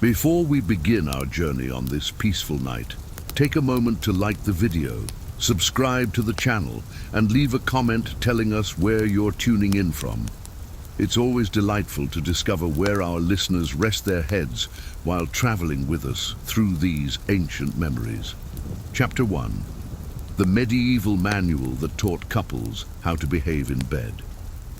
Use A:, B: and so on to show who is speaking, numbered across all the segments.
A: Before we begin our journey on this peaceful night, take a moment to like the video, subscribe to the channel, and leave a comment telling us where you're tuning in from. It's always delightful to discover where our listeners rest their heads while traveling with us through these ancient memories. Chapter 1. The medieval manual that taught couples how to behave in bed.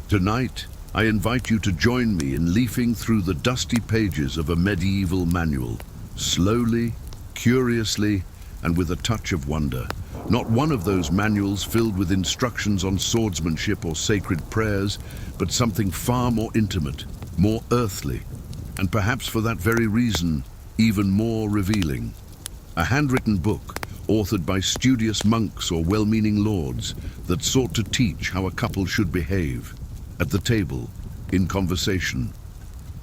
A: Tonight, I invite you to join me in leafing through the dusty pages of a medieval manual, slowly, curiously, and with a touch of wonder. Not one of those manuals filled with instructions on swordsmanship or sacred prayers, but something far more intimate, more earthly, and perhaps for that very reason, even more revealing. A handwritten book, authored by studious monks or well-meaning lords, that sought to teach how a couple should behave. At the table, in conversation,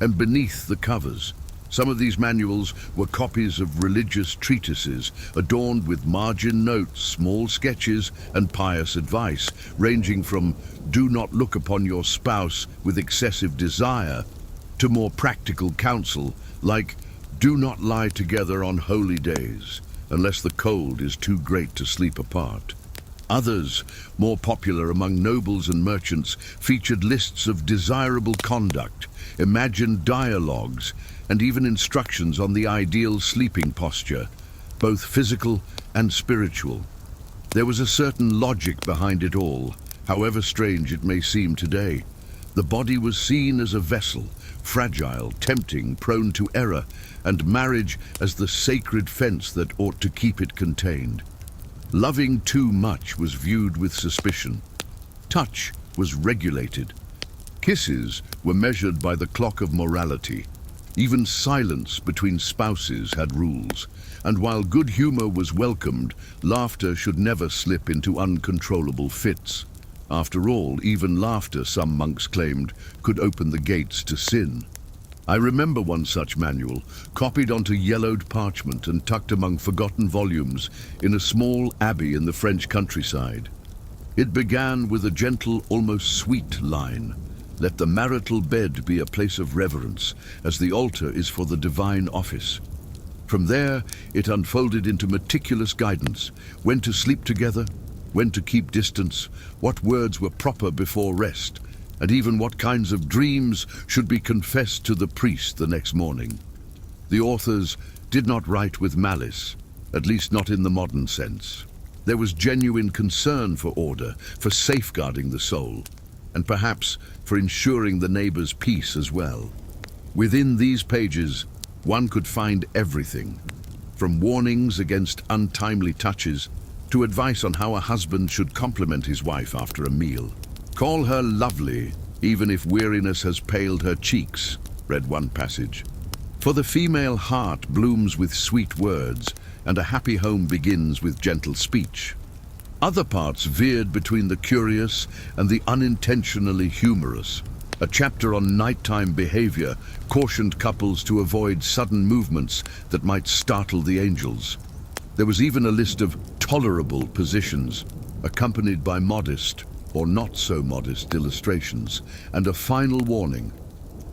A: and beneath the covers. Some of these manuals were copies of religious treatises, adorned with margin notes, small sketches, and pious advice, ranging from "do not look upon your spouse with excessive desire" to more practical counsel, like "do not lie together on holy days, unless the cold is too great to sleep apart." Others, more popular among nobles and merchants, featured lists of desirable conduct, imagined dialogues, and even instructions on the ideal sleeping posture, both physical and spiritual. There was a certain logic behind it all, however strange it may seem today. The body was seen as a vessel, fragile, tempting, prone to error, and marriage as the sacred fence that ought to keep it contained. Loving too much was viewed with suspicion. Touch was regulated. Kisses were measured by the clock of morality. Even silence between spouses had rules. And while good humor was welcomed, laughter should never slip into uncontrollable fits. After all, even laughter, some monks claimed, could open the gates to sin. I remember one such manual, copied onto yellowed parchment and tucked among forgotten volumes in a small abbey in the French countryside. It began with a gentle, almost sweet line: "Let the marital bed be a place of reverence, as the altar is for the divine office." From there, it unfolded into meticulous guidance: when to sleep together, when to keep distance, what words were proper before rest, and even what kinds of dreams should be confessed to the priest the next morning. The authors did not write with malice, at least not in the modern sense. There was genuine concern for order, for safeguarding the soul, and perhaps for ensuring the neighbor's peace as well. Within these pages, one could find everything, from warnings against untimely touches to advice on how a husband should compliment his wife after a meal. "Call her lovely, even if weariness has paled her cheeks," read one passage. "For the female heart blooms with sweet words, and a happy home begins with gentle speech." Other parts veered between the curious and the unintentionally humorous. A chapter on nighttime behavior cautioned couples to avoid sudden movements that might startle the angels. There was even a list of tolerable positions, accompanied by modest or not so modest illustrations, and a final warning: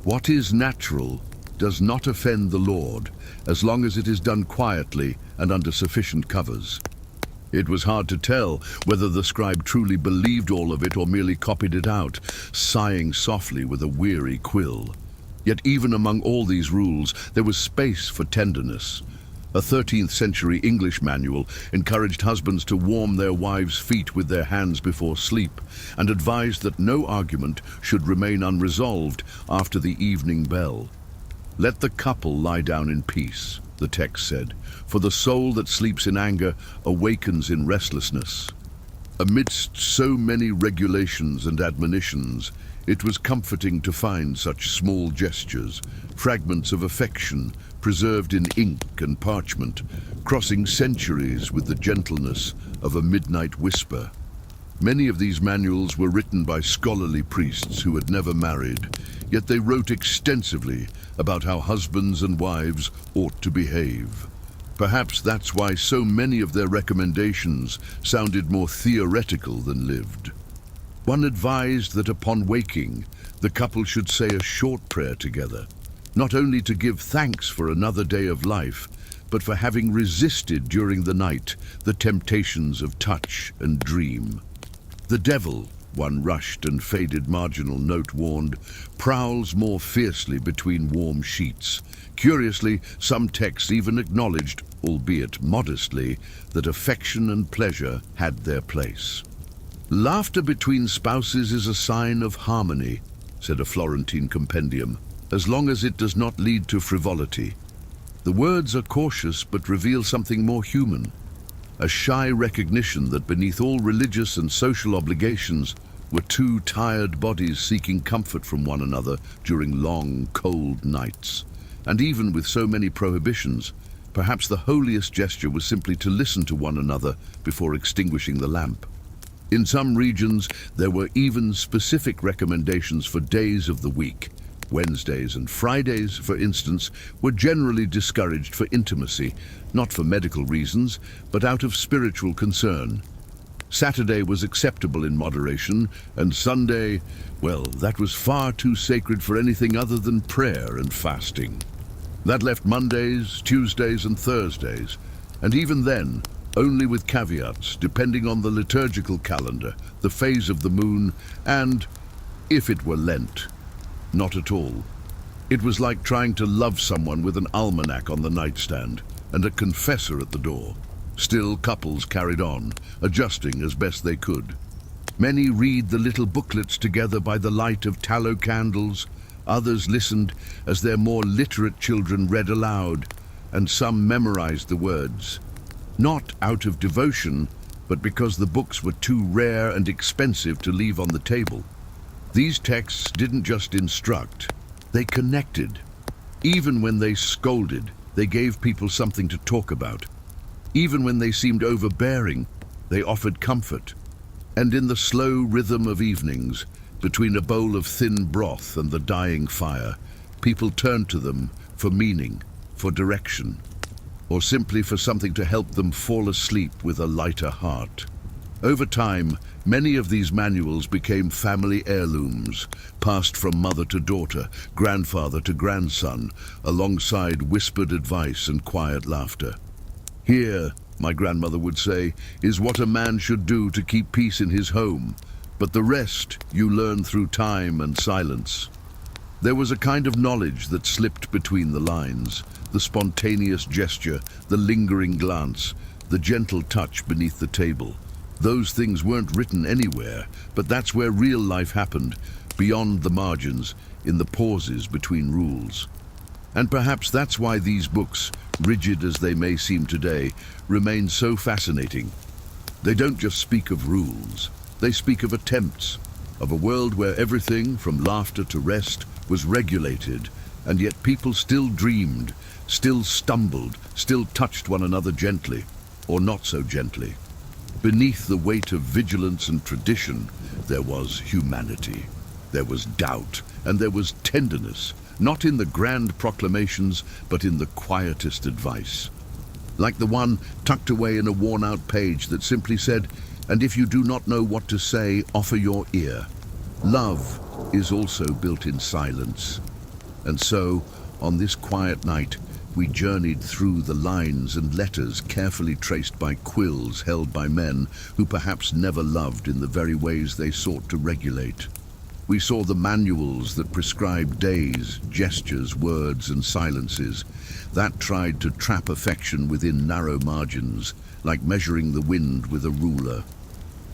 A: what is natural does not offend the Lord, as long as it is done quietly and under sufficient covers. It was hard to tell whether the scribe truly believed all of it or merely copied it out, sighing softly with a weary quill. Yet even among all these rules, there was space for tenderness. A 13th century English manual encouraged husbands to warm their wives' feet with their hands before sleep, and advised that no argument should remain unresolved after the evening bell. "Let the couple lie down in peace," the text said, "for the soul that sleeps in anger awakens in restlessness." Amidst so many regulations and admonitions, it was comforting to find such small gestures, fragments of affection preserved in ink and parchment, crossing centuries with the gentleness of a midnight whisper. Many of these manuals were written by scholarly priests who had never married, yet they wrote extensively about how husbands and wives ought to behave. Perhaps that's why so many of their recommendations sounded more theoretical than lived. One advised that upon waking, the couple should say a short prayer together, not only to give thanks for another day of life, but for having resisted during the night the temptations of touch and dream. The devil, one rushed and faded marginal note warned, prowls more fiercely between warm sheets. Curiously, some texts even acknowledged, albeit modestly, that affection and pleasure had their place. Laughter between spouses is a sign of harmony, said a Florentine compendium, as long as it does not lead to frivolity. The words are cautious but reveal something more human, a shy recognition that beneath all religious and social obligations were two tired bodies seeking comfort from one another during long, cold nights. And even with so many prohibitions, perhaps the holiest gesture was simply to listen to one another before extinguishing the lamp. In some regions, there were even specific recommendations for days of the week. Wednesdays and Fridays, for instance, were generally discouraged for intimacy, not for medical reasons, but out of spiritual concern. Saturday was acceptable in moderation, and Sunday, well, that was far too sacred for anything other than prayer and fasting. That left Mondays, Tuesdays, and Thursdays, and even then, only with caveats, depending on the liturgical calendar, the phase of the moon, and if it were Lent. Not at all. It was like trying to love someone with an almanac on the nightstand and a confessor at the door. Still, couples carried on, adjusting as best they could. Many read the little booklets together by the light of tallow candles. Others listened as their more literate children read aloud, and some memorized the words. Not out of devotion, but because the books were too rare and expensive to leave on the table. These texts didn't just instruct, they connected. Even when they scolded, they gave people something to talk about. Even when they seemed overbearing, they offered comfort. And in the slow rhythm of evenings, between a bowl of thin broth and the dying fire, people turned to them for meaning, for direction, or simply for something to help them fall asleep with a lighter heart. Over time, many of these manuals became family heirlooms, passed from mother to daughter, grandfather to grandson, alongside whispered advice and quiet laughter. Here, my grandmother would say, is what a man should do to keep peace in his home, but the rest you learn through time and silence. There was a kind of knowledge that slipped between the lines, the spontaneous gesture, the lingering glance, the gentle touch beneath the table. Those things weren't written anywhere, but that's where real life happened, beyond the margins, in the pauses between rules. And perhaps that's why these books, rigid as they may seem today, remain so fascinating. They don't just speak of rules, they speak of attempts, of a world where everything, from laughter to rest, was regulated, and yet people still dreamed, still stumbled, still touched one another gently, or not so gently. Beneath the weight of vigilance and tradition, there was humanity. There was doubt, and there was tenderness, not in the grand proclamations, but in the quietest advice. Like the one tucked away in a worn-out page that simply said, "And if you do not know what to say, offer your ear." Love is also built in silence. And so, on this quiet night, we journeyed through the lines and letters carefully traced by quills held by men who perhaps never loved in the very ways they sought to regulate. We saw the manuals that prescribed days, gestures, words, and silences, that tried to trap affection within narrow margins, like measuring the wind with a ruler.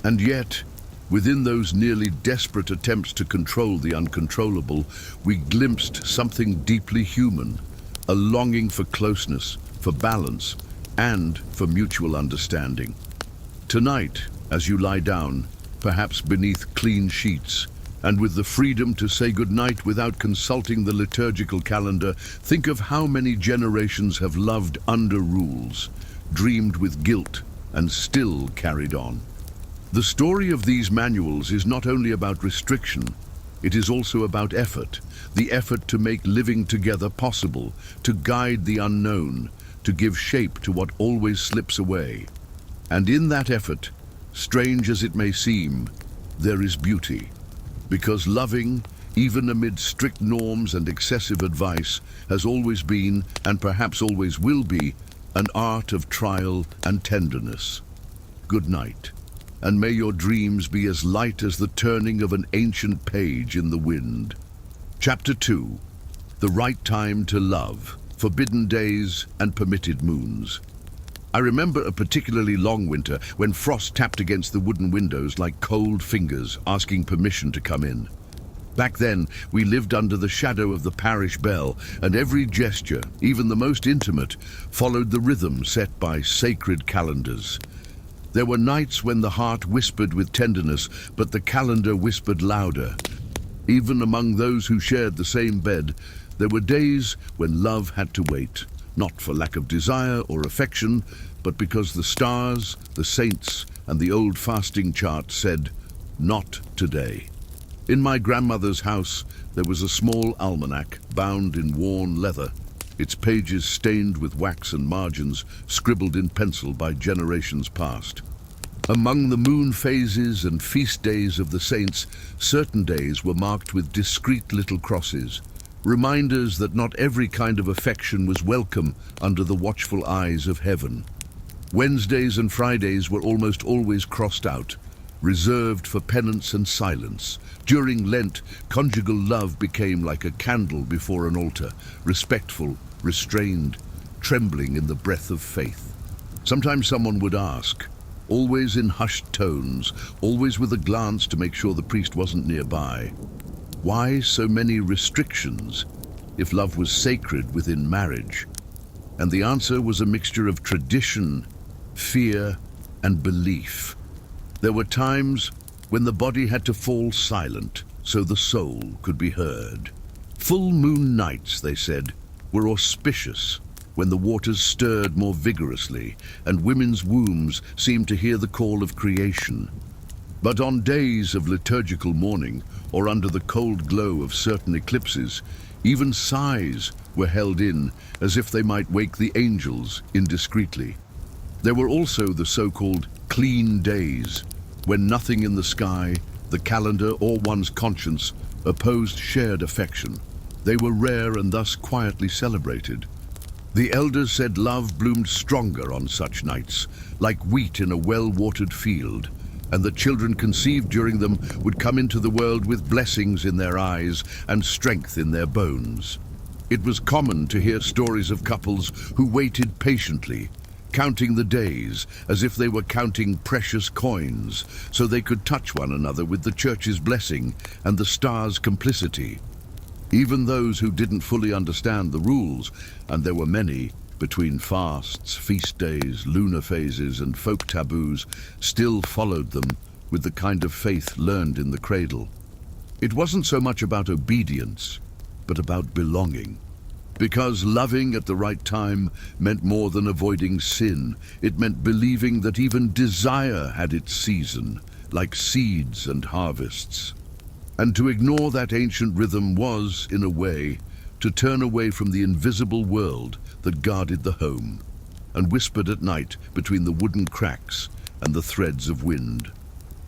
A: And yet, within those nearly desperate attempts to control the uncontrollable, we glimpsed something deeply human, a longing for closeness, for balance, and for mutual understanding. Tonight, as you lie down, perhaps beneath clean sheets, and with the freedom to say goodnight without consulting the liturgical calendar, think of how many generations have loved under rules, dreamed with guilt, and still carried on. The story of these manuals is not only about restriction, it is also about effort, the effort to make living together possible, to guide the unknown, to give shape to what always slips away. And in that effort, strange as it may seem, there is beauty. Because loving even amid strict norms and excessive advice, has always been, and perhaps always will be, an art of trial and tenderness. Good night, and may your dreams be as light as the turning of an ancient page in the wind. Chapter 2. The Right Time to Love, Forbidden Days and Permitted Moons. I remember a particularly long winter when frost tapped against the wooden windows like cold fingers asking permission to come in. Back then, we lived under the shadow of the parish bell, and every gesture, even the most intimate, followed the rhythm set by sacred calendars. There were nights when the heart whispered with tenderness, but the calendar whispered louder. Even among those who shared the same bed, there were days when love had to wait, not for lack of desire or affection, but because the stars, the saints, and the old fasting chart said, "Not today." In my grandmother's house, there was a small almanac bound in worn leather, its pages stained with wax and margins scribbled in pencil by generations past. Among the moon phases and feast days of the saints, certain days were marked with discreet little crosses, reminders that not every kind of affection was welcome under the watchful eyes of heaven. Wednesdays and Fridays were almost always crossed out, reserved for penance and silence. During Lent, conjugal love became like a candle before an altar, respectful, restrained, trembling in the breath of faith. Sometimes someone would ask, always in hushed tones, always with a glance to make sure the priest wasn't nearby, why so many restrictions if love was sacred within marriage? And the answer was a mixture of tradition, fear, and belief. There were times when the body had to fall silent so the soul could be heard. Full moon nights, they said, were auspicious, when the waters stirred more vigorously and women's wombs seemed to hear the call of creation. But on days of liturgical mourning, or under the cold glow of certain eclipses, even sighs were held in as if they might wake the angels indiscreetly. There were also the so-called clean days, when nothing in the sky, the calendar, or one's conscience opposed shared affection. They were rare and thus quietly celebrated. The elders said love bloomed stronger on such nights, like wheat in a well-watered field, and the children conceived during them would come into the world with blessings in their eyes and strength in their bones. It was common to hear stories of couples who waited patiently, counting the days as if they were counting precious coins, so they could touch one another with the church's blessing and the stars' complicity. Even those who didn't fully understand the rules, and there were many, between fasts, feast days, lunar phases, and folk taboos, still followed them with the kind of faith learned in the cradle. It wasn't so much about obedience, but about belonging. Because loving at the right time meant more than avoiding sin. It meant believing that even desire had its season, like seeds and harvests. And to ignore that ancient rhythm was, in a way, to turn away from the invisible world that guarded the home, and whispered at night between the wooden cracks and the threads of wind.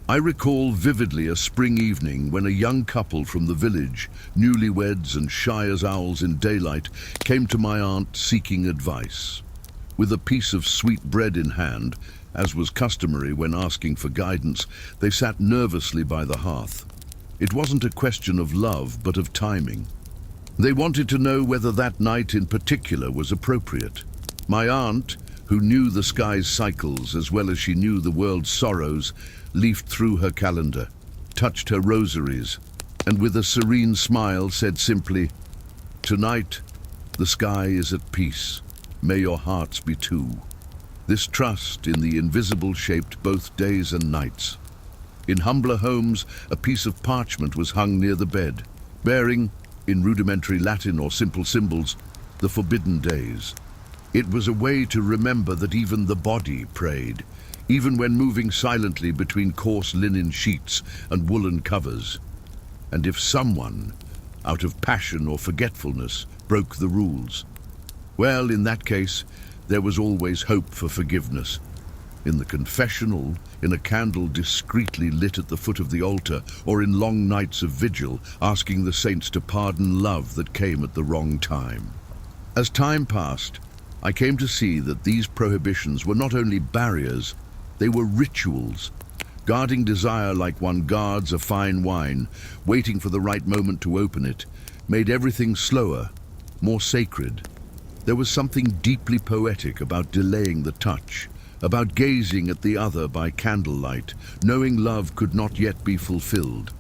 A: I recall vividly a spring evening when a young couple from the village, newlyweds and shy as owls in daylight, came to my aunt seeking advice. With a piece of sweet bread in hand, as was customary when asking for guidance, they sat nervously by the hearth. It wasn't a question of love, but of timing. They wanted to know whether that night in particular was appropriate. My aunt, who knew the sky's cycles as well as she knew the world's sorrows, leafed through her calendar, touched her rosaries, and with a serene smile said simply, "Tonight, the sky is at peace. May your hearts be too." This trust in the invisible shaped both days and nights. In humbler homes, a piece of parchment was hung near the bed, bearing, in rudimentary Latin or simple symbols, the forbidden days. It was a way to remember that even the body prayed, even when moving silently between coarse linen sheets and woolen covers. And if someone, out of passion or forgetfulness, broke the rules, well, in that case, there was always hope for forgiveness. In the confessional, in a candle discreetly lit at the foot of the altar, or in long nights of vigil, asking the saints to pardon love that came at the wrong time. As time passed, I came to see that these prohibitions were not only barriers, they were rituals. Guarding desire like one guards a fine wine, waiting for the right moment to open it, made everything slower, more sacred. There was something deeply poetic about delaying the touch, about gazing at the other by candlelight, knowing love could not yet be fulfilled.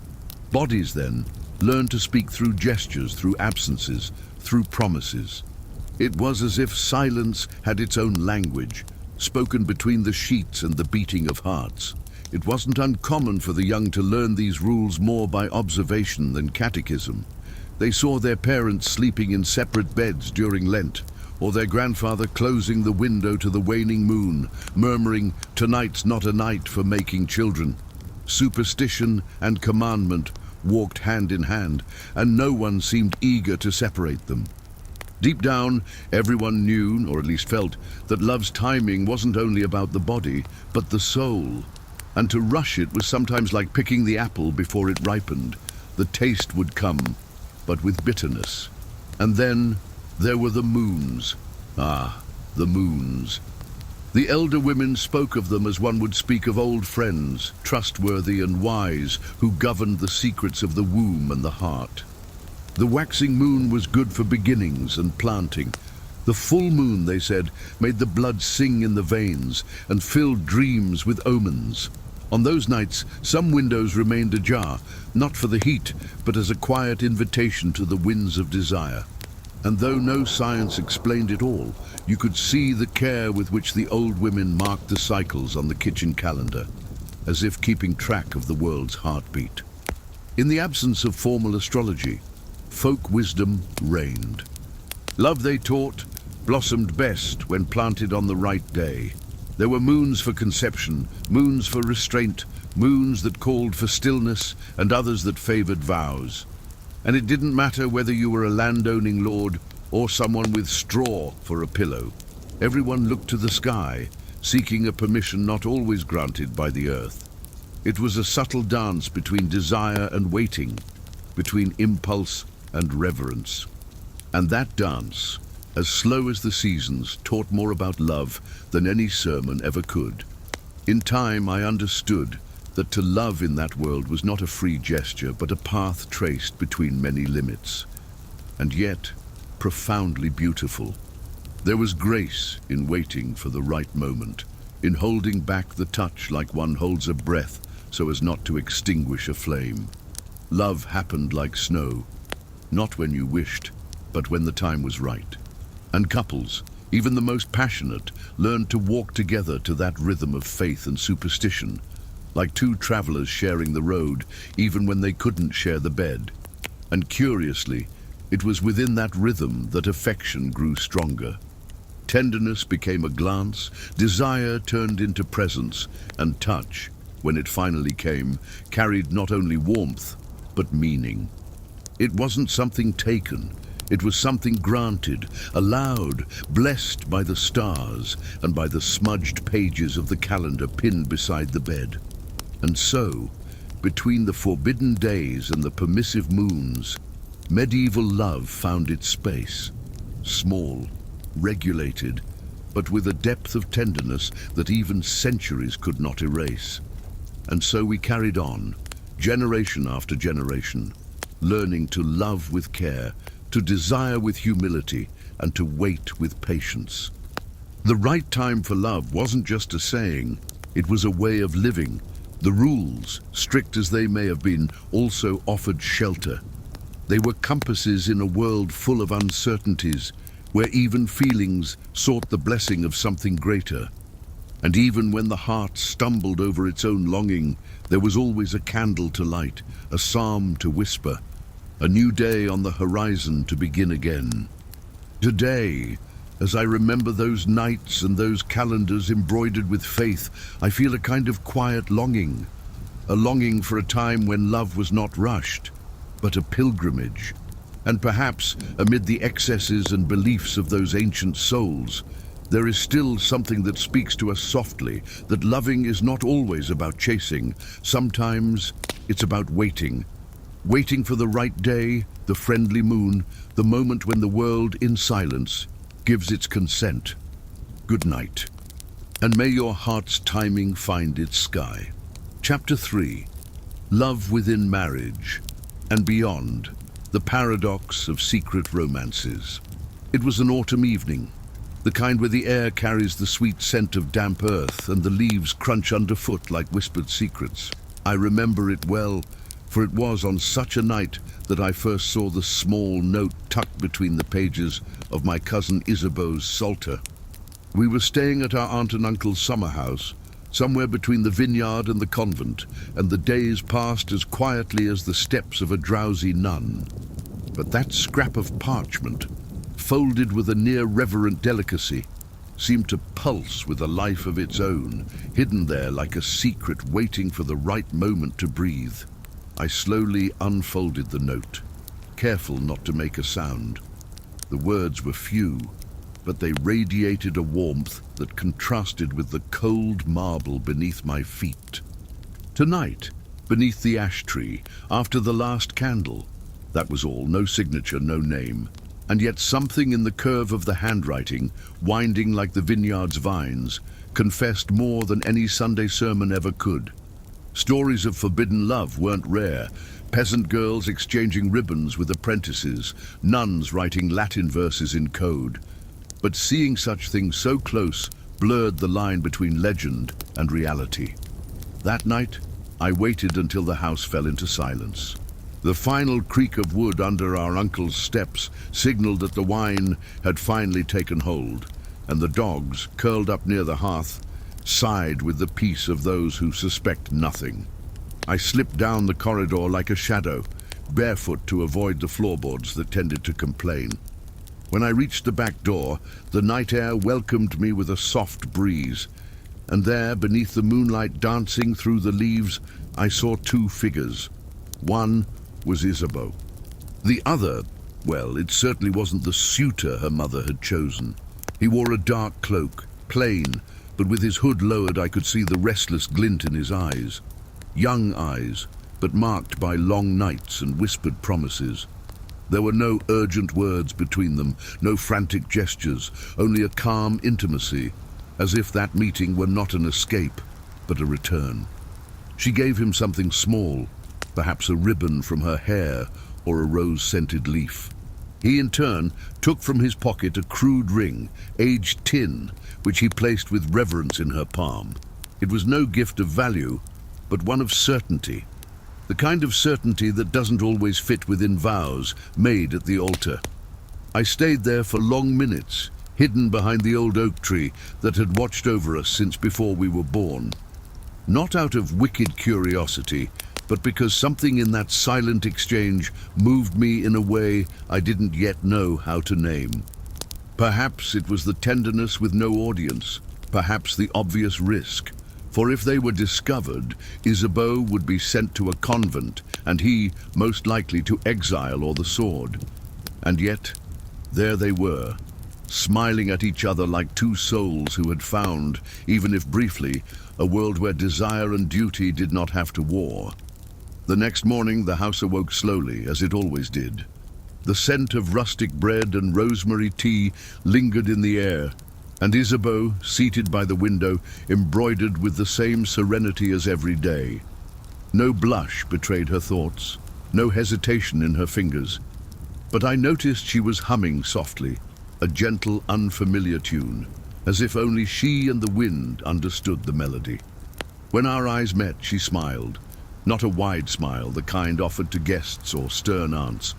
A: Bodies, then, learned to speak through gestures, through absences, through promises. It was as if silence had its own language, spoken between the sheets and the beating of hearts. It wasn't uncommon for the young to learn these rules more by observation than catechism. They saw their parents sleeping in separate beds during Lent, or their grandfather closing the window to the waning moon, murmuring, "Tonight's not a night for making children." Superstition and commandment walked hand in hand, and no one seemed eager to separate them. Deep down, everyone knew, or at least felt, that love's timing wasn't only about the body, but the soul. And to rush it was sometimes like picking the apple before it ripened. The taste would come, but with bitterness. And then there were the moons. Ah, the moons. The elder women spoke of them as one would speak of old friends, trustworthy and wise, who governed the secrets of the womb and the heart. The waxing moon was good for beginnings and planting. The full moon, they said, made the blood sing in the veins and filled dreams with omens. On those nights, some windows remained ajar, not for the heat, but as a quiet invitation to the winds of desire. And though no science explained it all, you could see the care with which the old women marked the cycles on the kitchen calendar, as if keeping track of the world's heartbeat. In the absence of formal astrology, folk wisdom reigned. Love, they taught, blossomed best when planted on the right day. There were moons for conception, moons for restraint, moons that called for stillness, and others that favored vows. And it didn't matter whether you were a landowning lord or someone with straw for a pillow. Everyone looked to the sky, seeking a permission not always granted by the earth. It was a subtle dance between desire and waiting, between impulse and reverence. And that dance, as slow as the seasons, taught more about love than any sermon ever could. In time, I understood that to love in that world was not a free gesture, but a path traced between many limits, and yet profoundly beautiful. There was grace in waiting for the right moment, in holding back the touch like one holds a breath so as not to extinguish a flame. Love happened like snow, not when you wished, but when the time was right. And couples, even the most passionate, learned to walk together to that rhythm of faith and superstition, like two travelers sharing the road, even when they couldn't share the bed. And curiously, it was within that rhythm that affection grew stronger. Tenderness became a glance, desire turned into presence, and touch, when it finally came, carried not only warmth, but meaning. It wasn't something taken. It was something granted, allowed, blessed by the stars and by the smudged pages of the calendar pinned beside the bed. And so, between the forbidden days and the permissive moons, medieval love found its space. Small, regulated, but with a depth of tenderness that even centuries could not erase. And so we carried on, generation after generation, learning to love with care, to desire with humility, and to wait with patience. The right time for love wasn't just a saying, it was a way of living. The rules, strict as they may have been, also offered shelter. They were compasses in a world full of uncertainties, where even feelings sought the blessing of something greater. And even when the heart stumbled over its own longing, there was always a candle to light, a psalm to whisper, a new day on the horizon to begin again. Today, as I remember those nights and those calendars embroidered with faith, I feel a kind of quiet longing, a longing for a time when love was not rushed, but a pilgrimage. And perhaps, amid the excesses and beliefs of those ancient souls, There is still something that speaks to us softly, that loving is not always about chasing. Sometimes it's about waiting. Waiting for the right day, the friendly moon, the moment when the world, in silence, gives its consent. Good night, and may your heart's timing find its sky. Chapter 3. Love within marriage and beyond, the paradox of secret romances. It was an autumn evening, the kind where the air carries the sweet scent of damp earth and the leaves crunch underfoot like whispered secrets. I remember it well, for it was on such a night that I first saw the small note tucked between the pages of my cousin Isabeau's Psalter. We were staying at our aunt and uncle's summer house, somewhere between the vineyard and the convent, and the days passed as quietly as the steps of a drowsy nun. But that scrap of parchment, folded with a near reverent delicacy, seemed to pulse with a life of its own, hidden there like a secret waiting for the right moment to breathe. I slowly unfolded the note, careful not to make a sound. The words were few, but they radiated a warmth that contrasted with the cold marble beneath my feet. Tonight, beneath the ash tree, after the last candle. That was all, no signature, no name. And yet something in the curve of the handwriting, winding like the vineyard's vines, confessed more than any Sunday sermon ever could. Stories of forbidden love weren't rare. Peasant girls exchanging ribbons with apprentices, nuns writing Latin verses in code. But seeing such things so close blurred the line between legend and reality. That night, I waited until the house fell into silence. The final creak of wood under our uncle's steps signaled that the wine had finally taken hold, and the dogs, curled up near the hearth, sighed with the peace of those who suspect nothing. I slipped down the corridor like a shadow, barefoot to avoid the floorboards that tended to complain. When I reached the back door, the night air welcomed me with a soft breeze, and there, beneath the moonlight dancing through the leaves, I saw two figures. One was Isabeau. The other, well, it certainly wasn't the suitor her mother had chosen. He wore a dark cloak, plain, but with his hood lowered I could see the restless glint in his eyes. Young eyes, but marked by long nights and whispered promises. There were no urgent words between them, no frantic gestures, only a calm intimacy, as if that meeting were not an escape, but a return. She gave him something small, perhaps a ribbon from her hair or a rose-scented leaf. He, in turn, took from his pocket a crude ring, aged tin, which he placed with reverence in her palm. It was no gift of value, but one of certainty. The kind of certainty that doesn't always fit within vows made at the altar. I stayed there for long minutes, hidden behind the old oak tree that had watched over us since before we were born. Not out of wicked curiosity, but because something in that silent exchange moved me in a way I didn't yet know how to name. Perhaps it was the tenderness with no audience, perhaps the obvious risk. For if they were discovered, Isabeau would be sent to a convent, and he, most likely, to exile or the sword. And yet, there they were, smiling at each other like two souls who had found, even if briefly, a world where desire and duty did not have to war. The next morning the house awoke slowly, as it always did. The scent of rustic bread and rosemary tea lingered in the air, and Isabeau, seated by the window, embroidered with the same serenity as every day. No blush betrayed her thoughts, no hesitation in her fingers. But I noticed she was humming softly, a gentle, unfamiliar tune, as if only she and the wind understood the melody. When our eyes met, she smiled. Not a wide smile, the kind offered to guests or stern aunts,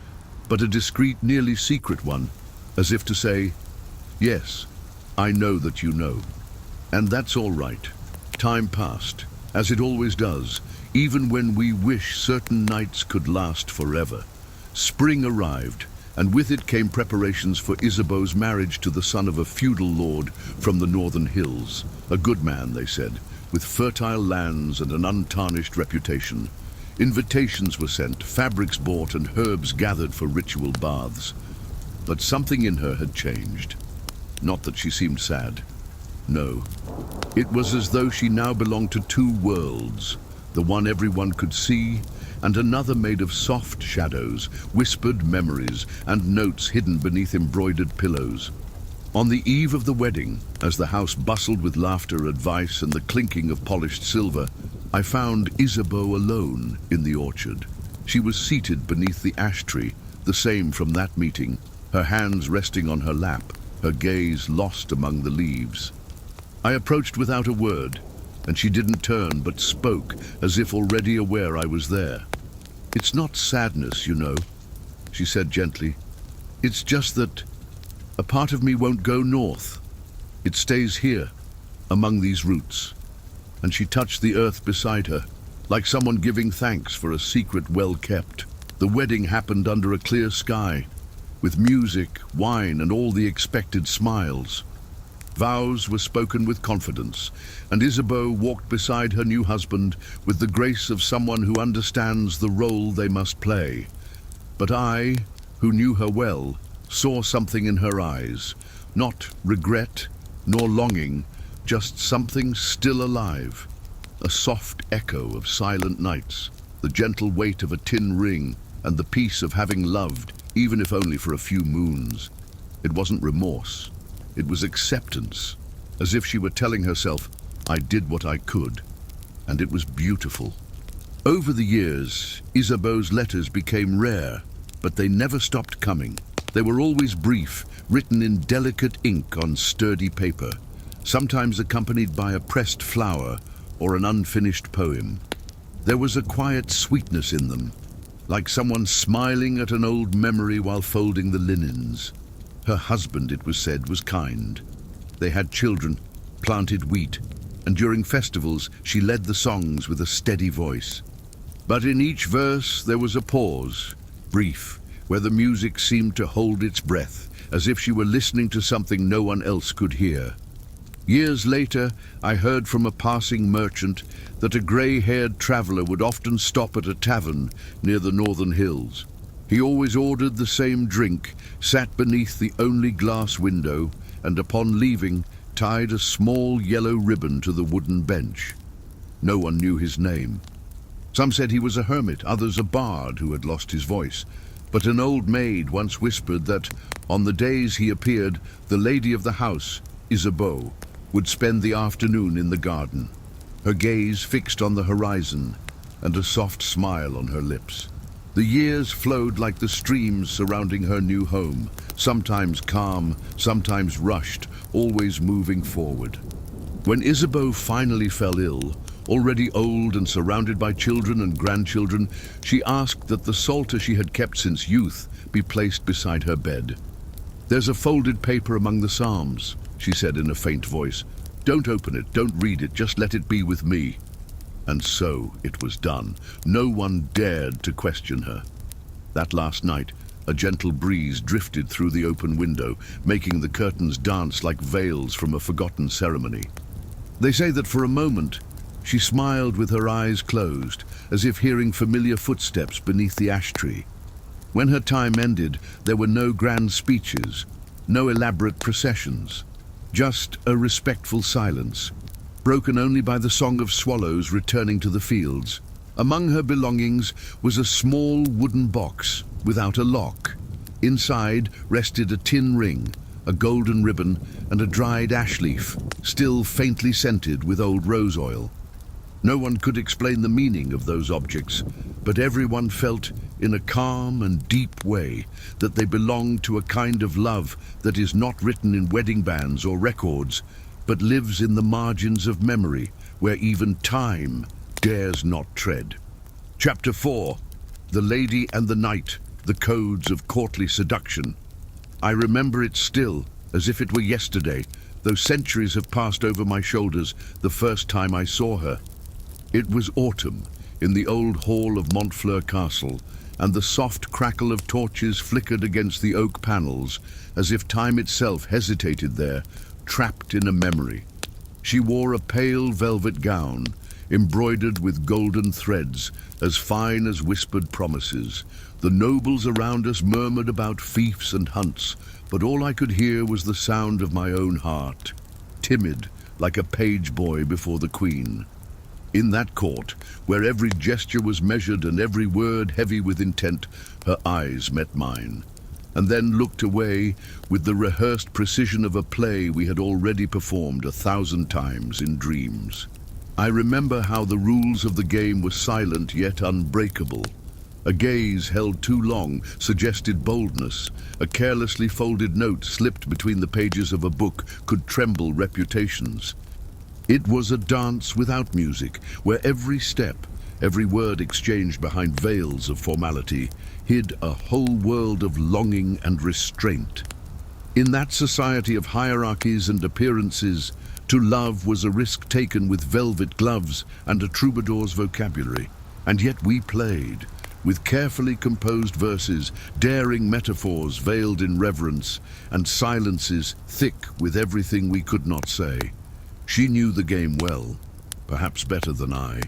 A: but a discreet, nearly secret one, as if to say, "Yes, I know that you know." And that's all right. Time passed, as it always does, even when we wish certain nights could last forever. Spring arrived, and with it came preparations for Isabeau's marriage to the son of a feudal lord from the northern hills. A good man, they said, with fertile lands and an untarnished reputation. Invitations were sent, fabrics bought, and herbs gathered for ritual baths. But something in her had changed. Not that she seemed sad. No. It was as though she now belonged to two worlds, the one everyone could see, and another made of soft shadows, whispered memories, and notes hidden beneath embroidered pillows. On the eve of the wedding, as the house bustled with laughter, advice, and the clinking of polished silver, I found Isabeau alone in the orchard. She was seated beneath the ash tree, the same from that meeting, her hands resting on her lap, her gaze lost among the leaves. I approached without a word, and she didn't turn but spoke as if already aware I was there. "It's not sadness, you know," she said gently. "It's just that a part of me won't go north. It stays here, among these roots." And she touched the earth beside her, like someone giving thanks for a secret well kept. The wedding happened under a clear sky, with music, wine, and all the expected smiles. Vows were spoken with confidence, and Isabeau walked beside her new husband with the grace of someone who understands the role they must play. But I, who knew her well, saw something in her eyes, not regret nor longing, just something still alive, a soft echo of silent nights, the gentle weight of a tin ring, and the peace of having loved, even if only for a few moons. It wasn't remorse. It was acceptance, as if she were telling herself, "I did what I could," and it was beautiful. Over the years, Isabeau's letters became rare, but they never stopped coming. They were always brief, written in delicate ink on sturdy paper, sometimes accompanied by a pressed flower or an unfinished poem. There was a quiet sweetness in them, like someone smiling at an old memory while folding the linens. Her husband, it was said, was kind. They had children, planted wheat, and during festivals she led the songs with a steady voice. But in each verse there was a pause, brief, where the music seemed to hold its breath, as if she were listening to something no one else could hear. Years later, I heard from a passing merchant that a grey-haired traveller would often stop at a tavern near the northern hills. He always ordered the same drink, sat beneath the only glass window, and upon leaving, tied a small yellow ribbon to the wooden bench. No one knew his name. Some said he was a hermit, others a bard who had lost his voice. But an old maid once whispered that, on the days he appeared, the lady of the house, Isabeau, would spend the afternoon in the garden, her gaze fixed on the horizon, and a soft smile on her lips. The years flowed like the streams surrounding her new home, sometimes calm, sometimes rushed, always moving forward. When Isabeau finally fell ill, already old and surrounded by children and grandchildren, she asked that the psalter she had kept since youth be placed beside her bed. "There's a folded paper among the Psalms," she said in a faint voice. "Don't open it, don't read it, just let it be with me." And so it was done. No one dared to question her. That last night, a gentle breeze drifted through the open window, making the curtains dance like veils from a forgotten ceremony. They say that for a moment, she smiled with her eyes closed, as if hearing familiar footsteps beneath the ash tree. When her time ended, there were no grand speeches, no elaborate processions, just a respectful silence, broken only by the song of swallows returning to the fields. Among her belongings was a small wooden box without a lock. Inside rested a tin ring, a golden ribbon, and a dried ash leaf, still faintly scented with old rose oil. No one could explain the meaning of those objects, but everyone felt, in a calm and deep way, that they belonged to a kind of love that is not written in wedding bands or records, but lives in the margins of memory, where even time dares not tread. Chapter 4. The Lady and the Knight, the Codes of Courtly Seduction. I remember it still, as if it were yesterday, though centuries have passed over my shoulders the first time I saw her. It was autumn, in the old hall of Montfleur Castle, and the soft crackle of torches flickered against the oak panels, as if time itself hesitated there, trapped in a memory. She wore a pale velvet gown, embroidered with golden threads, as fine as whispered promises. The nobles around us murmured about fiefs and hunts, but all I could hear was the sound of my own heart, timid like a page boy before the queen. In that court, where every gesture was measured and every word heavy with intent, her eyes met mine, and then looked away with the rehearsed precision of a play we had already performed 1,000 times in dreams. I remember how the rules of the game were silent yet unbreakable. A gaze held too long suggested boldness. A carelessly folded note slipped between the pages of a book could tremble reputations. It was a dance without music, where every step, every word exchanged behind veils of formality, hid a whole world of longing and restraint. In that society of hierarchies and appearances, to love was a risk taken with velvet gloves and a troubadour's vocabulary. And yet we played, with carefully composed verses, daring metaphors veiled in reverence, and silences thick with everything we could not say. She knew the game well, perhaps better than I.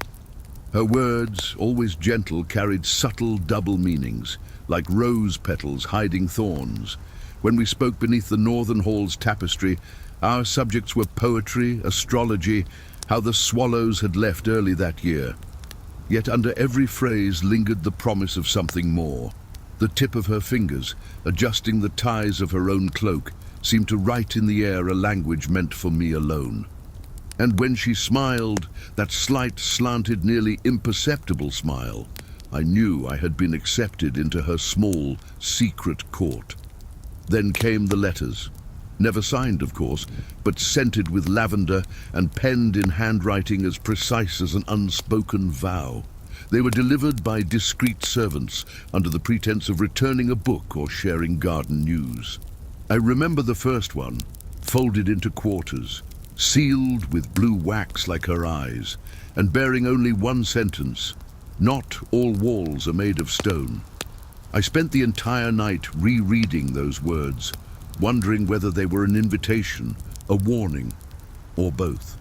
A: Her words, always gentle, carried subtle double meanings, like rose petals hiding thorns. When we spoke beneath the northern hall's tapestry, our subjects were poetry, astrology, how the swallows had left early that year. Yet under every phrase lingered the promise of something more. The tip of her fingers, adjusting the ties of her own cloak, seemed to write in the air a language meant for me alone. And when she smiled, that slight, slanted, nearly imperceptible smile, I knew I had been accepted into her small, secret court. Then came the letters. Never signed, of course, but scented with lavender and penned in handwriting as precise as an unspoken vow. They were delivered by discreet servants under the pretense of returning a book or sharing garden news. I remember the first one, folded into quarters, sealed with blue wax like her eyes, and bearing only one sentence: "Not all walls are made of stone." I spent the entire night rereading those words, wondering whether they were an invitation, a warning, or both.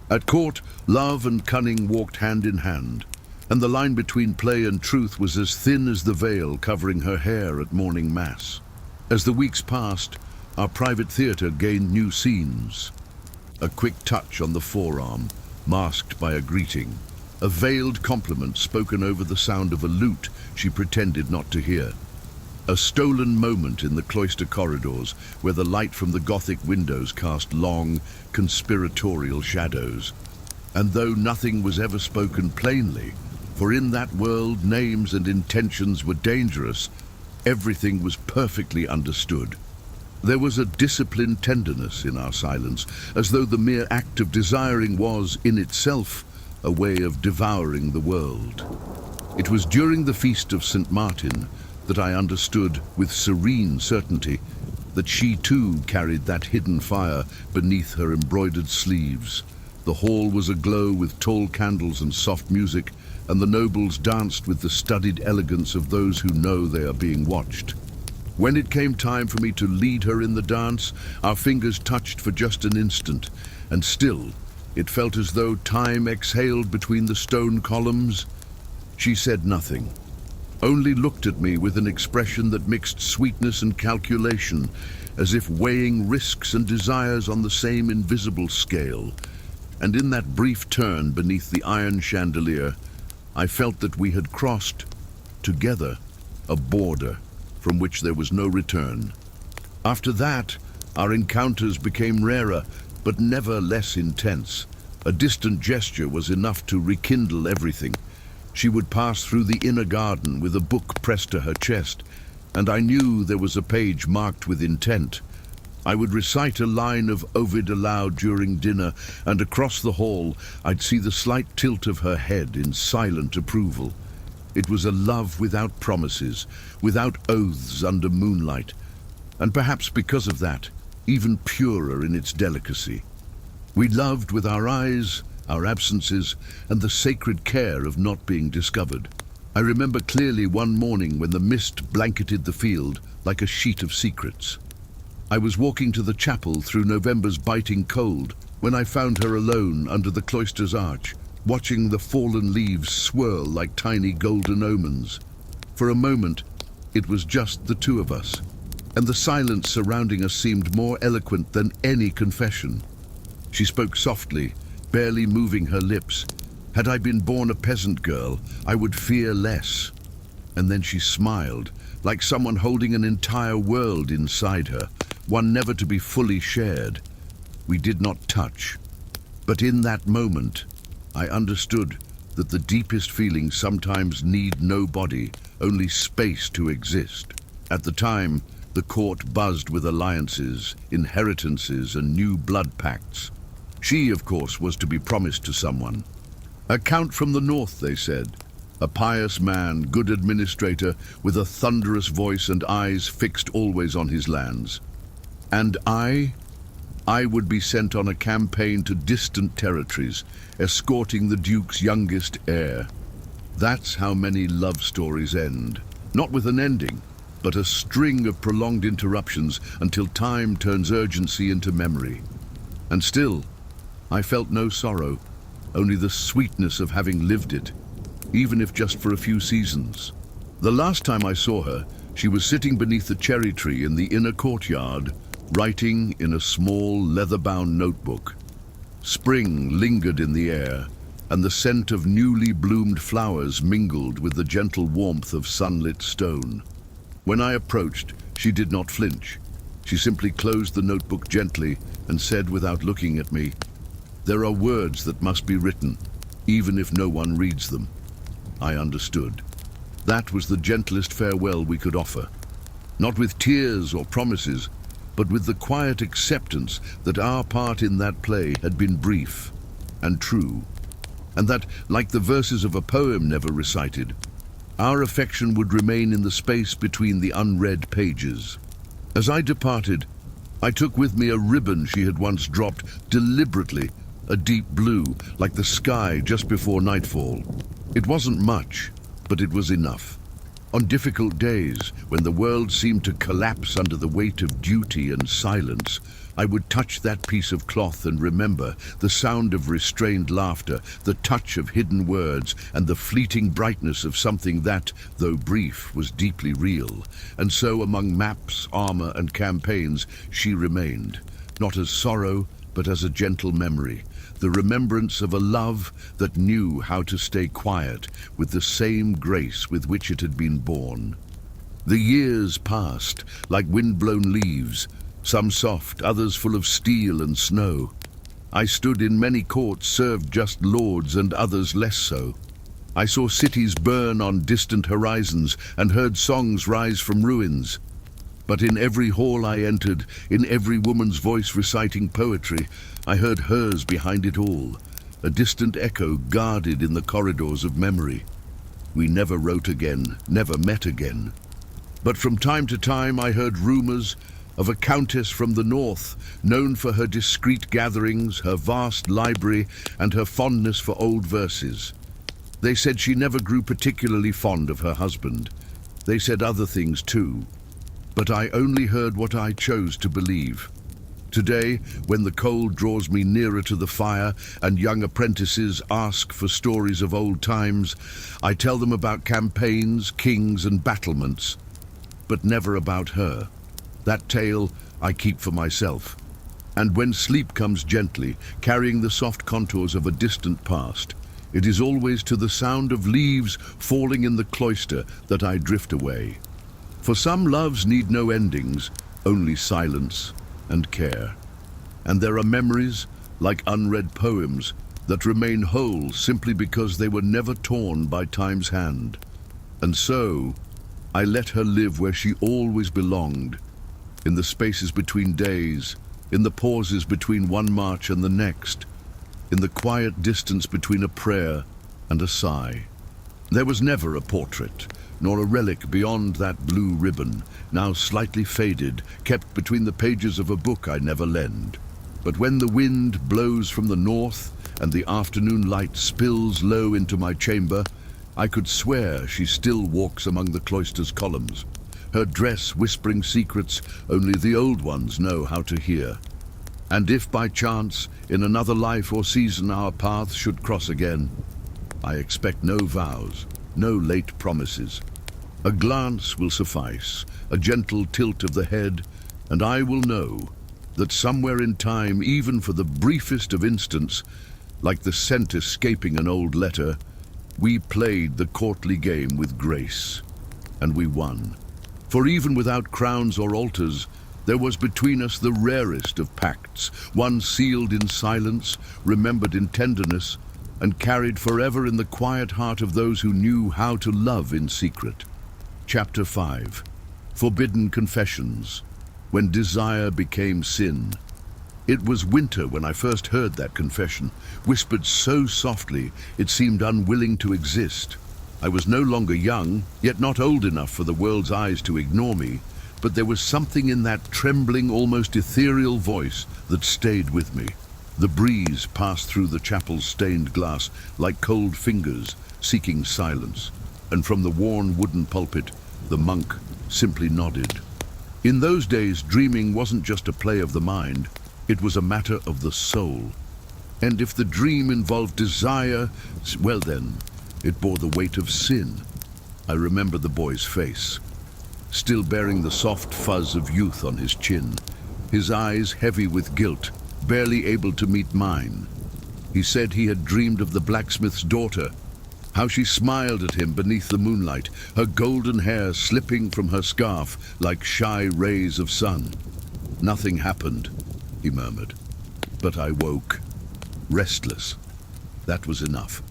A: At court, love and cunning walked hand in hand, and the line between play and truth was as thin as the veil covering her hair at morning mass. As the weeks passed, our private theatre gained new scenes. A quick touch on the forearm, masked by a greeting. A veiled compliment spoken over the sound of a lute she pretended not to hear. A stolen moment in the cloister corridors, where the light from the Gothic windows cast long, conspiratorial shadows. And though nothing was ever spoken plainly, for in that world names and intentions were dangerous, everything was perfectly understood. There was a disciplined tenderness in our silence, as though the mere act of desiring was, in itself, a way of devouring the world. It was during the feast of St. Martin that I understood with serene certainty that she too carried that hidden fire beneath her embroidered sleeves. The hall was aglow with tall candles and soft music, and the nobles danced with the studied elegance of those who know they are being watched. When it came time for me to lead her in the dance, our fingers touched for just an instant, and still it felt as though time exhaled between the stone columns. She said nothing, only looked at me with an expression that mixed sweetness and calculation, as if weighing risks and desires on the same invisible scale. And in that brief turn beneath the iron chandelier, I felt that we had crossed, together, a border from which there was no return. After that, our encounters became rarer, but never less intense. A distant gesture was enough to rekindle everything. She would pass through the inner garden with a book pressed to her chest, and I knew there was a page marked with intent. I would recite a line of Ovid aloud during dinner, and across the hall I'd see the slight tilt of her head in silent approval. It was a love without promises, without oaths under moonlight, and perhaps because of that, even purer in its delicacy. We loved with our eyes, our absences, and the sacred care of not being discovered. I remember clearly one morning when the mist blanketed the field like a sheet of secrets. I was walking to the chapel through November's biting cold when I found her alone under the cloister's arch, watching the fallen leaves swirl like tiny golden omens. For a moment, it was just the two of us. and the silence surrounding us seemed more eloquent than any confession. She spoke softly, barely moving her lips. Had I been born a peasant girl, I would fear less. And then she smiled, like someone holding an entire world inside her, one never to be fully shared. We did not touch, but in that moment, I understood that the deepest feelings sometimes need no body, only space to exist. At the time, the court buzzed with alliances, inheritances, and new blood pacts. She, of course, was to be promised to someone. A count from the north, they said. A pious man, good administrator, with a thunderous voice and eyes fixed always on his lands. And I would be sent on a campaign to distant territories, escorting the Duke's youngest heir. That's how many love stories end. Not with an ending, but a string of prolonged interruptions until time turns urgency into memory. And still, I felt no sorrow, only the sweetness of having lived it, even if just for a few seasons. The last time I saw her, she was sitting beneath the cherry tree in the inner courtyard, writing in a small leather-bound notebook. Spring lingered in the air, and the scent of newly bloomed flowers mingled with the gentle warmth of sunlit stone. When I approached, she did not flinch. She simply closed the notebook gently and said without looking at me, "There are words that must be written, even if no one reads them." I understood. That was the gentlest farewell we could offer. Not with tears or promises, but with the quiet acceptance that our part in that play had been brief and true, and that, like the verses of a poem never recited, our affection would remain in the space between the unread pages. As I departed, I took with me a ribbon she had once dropped deliberately, a deep blue, like the sky just before nightfall. It wasn't much, but it was enough. On difficult days, when the world seemed to collapse under the weight of duty and silence, I would touch that piece of cloth and remember the sound of restrained laughter, the touch of hidden words, and the fleeting brightness of something that, though brief, was deeply real. And so among maps, armor, and campaigns, she remained, not as sorrow, but as a gentle memory, the remembrance of a love that knew how to stay quiet with the same grace with which it had been born. The years passed like wind-blown leaves, some soft, others full of steel and snow. I stood in many courts served just lords and others less so. I saw cities burn on distant horizons and heard songs rise from ruins. But in every hall I entered, in every woman's voice reciting poetry, I heard hers behind it all, a distant echo guarded in the corridors of memory. We never wrote again, never met again. But from time to time I heard rumors of a countess from the north, known for her discreet gatherings, her vast library, and her fondness for old verses. They said she never grew particularly fond of her husband. They said other things too. But I only heard what I chose to believe. Today, when the cold draws me nearer to the fire and young apprentices ask for stories of old times, I tell them about campaigns, kings, and battlements, but never about her. That tale I keep for myself. And when sleep comes gently, carrying the soft contours of a distant past, it is always to the sound of leaves falling in the cloister that I drift away. For some loves need no endings, only silence and care. And there are memories, like unread poems, that remain whole simply because they were never torn by time's hand. And so, I let her live where she always belonged, in the spaces between days, in the pauses between one march and the next, in the quiet distance between a prayer and a sigh. There was never a portrait, nor a relic beyond that blue ribbon, now slightly faded, kept between the pages of a book I never lend. But when the wind blows from the north and the afternoon light spills low into my chamber, I could swear she still walks among the cloister's columns, her dress whispering secrets only the old ones know how to hear. And if by chance, in another life or season, our paths should cross again, I expect no vows, no late promises, A glance will suffice, a gentle tilt of the head, and I will know that somewhere in time, even for the briefest of instants, like the scent escaping an old letter, we played the courtly game with grace, and we won. For even without crowns or altars, there was between us the rarest of pacts, one sealed in silence, remembered in tenderness, and carried forever in the quiet heart of those who knew how to love in secret. Chapter 5. Forbidden Confessions. When Desire Became Sin. It was winter when I first heard that confession, whispered so softly it seemed unwilling to exist. I was no longer young, yet not old enough for the world's eyes to ignore me, but there was something in that trembling, almost ethereal voice that stayed with me. The breeze passed through the chapel's stained glass like cold fingers seeking silence, and from the worn wooden pulpit, the monk simply nodded. In those days, dreaming wasn't just a play of the mind, it was a matter of the soul. And if the dream involved desire, well then, it bore the weight of sin. I remember the boy's face, still bearing the soft fuzz of youth on his chin, his eyes heavy with guilt, barely able to meet mine. He said he had dreamed of the blacksmith's daughter, how she smiled at him beneath the moonlight, her golden hair slipping from her scarf like shy rays of sun. Nothing happened, he murmured, but I woke, restless. That was enough.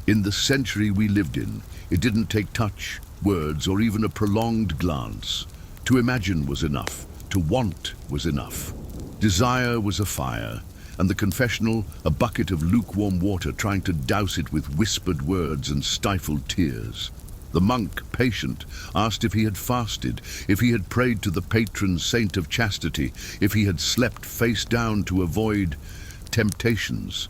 A: In the century we lived in, it didn't take touch, words, or even a prolonged glance. To imagine was enough. To want was enough. Desire was a fire, and the confessional a bucket of lukewarm water trying to douse it with whispered words and stifled tears. The monk, patient, asked if he had fasted, if he had prayed to the patron saint of chastity, if he had slept face down to avoid temptations.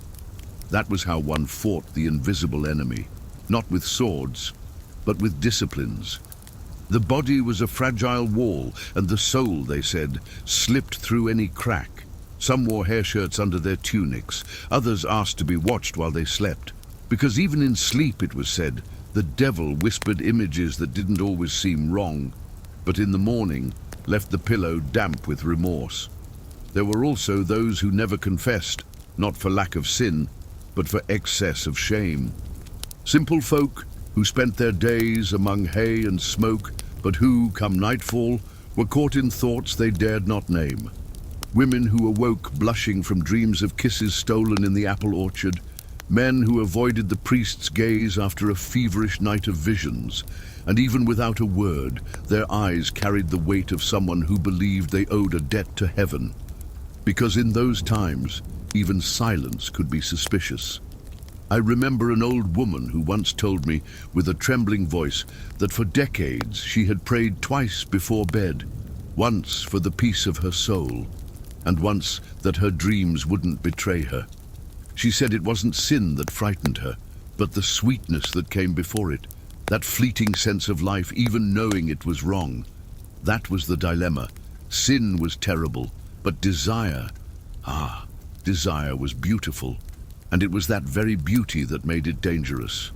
A: That was how one fought the invisible enemy, not with swords, but with disciplines. The body was a fragile wall, and the soul, they said, slipped through any crack. Some wore hair shirts under their tunics, others asked to be watched while they slept, because even in sleep, it was said, the devil whispered images that didn't always seem wrong, but in the morning left the pillow damp with remorse. There were also those who never confessed, not for lack of sin, but for excess of shame. Simple folk who spent their days among hay and smoke, but who, come nightfall, were caught in thoughts they dared not name. Women who awoke blushing from dreams of kisses stolen in the apple orchard, men who avoided the priest's gaze after a feverish night of visions, and even without a word, their eyes carried the weight of someone who believed they owed a debt to heaven. Because in those times, even silence could be suspicious. I remember an old woman who once told me, with a trembling voice, that for decades she had prayed twice before bed, once for the peace of her soul, and once that her dreams wouldn't betray her. She said it wasn't sin that frightened her, but the sweetness that came before it, that fleeting sense of life even knowing it was wrong. That was the dilemma. Sin was terrible, but desire, desire was beautiful, and it was that very beauty that made it dangerous.